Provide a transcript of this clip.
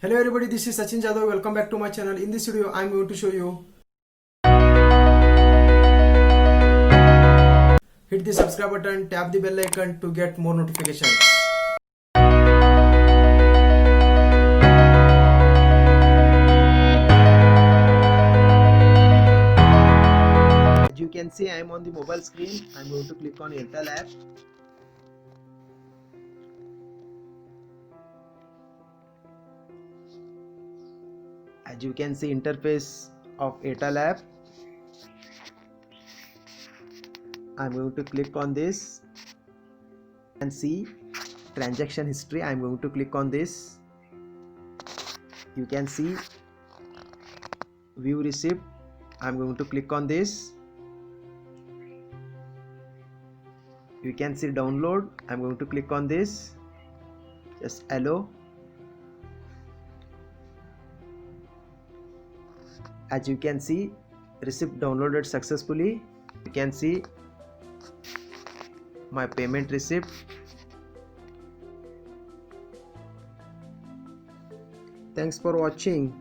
Hello everybody, this is Sachin Jadhav. Welcome back to my channel. In this video, I am going to show you. Hit the subscribe button, tap the bell icon to get more notifications. As you can see, I am on the mobile screen. I am going to click on Airtel app. As you can see, interface of Airtel app. I am going to click on this and see transaction history. I am going to click on this. You can see view receipt. I am going to click on this. You can see download. I am going to click on this. Just allow. As you can see, receipt downloaded successfully. You can see my payment receipt. Thanks for watching.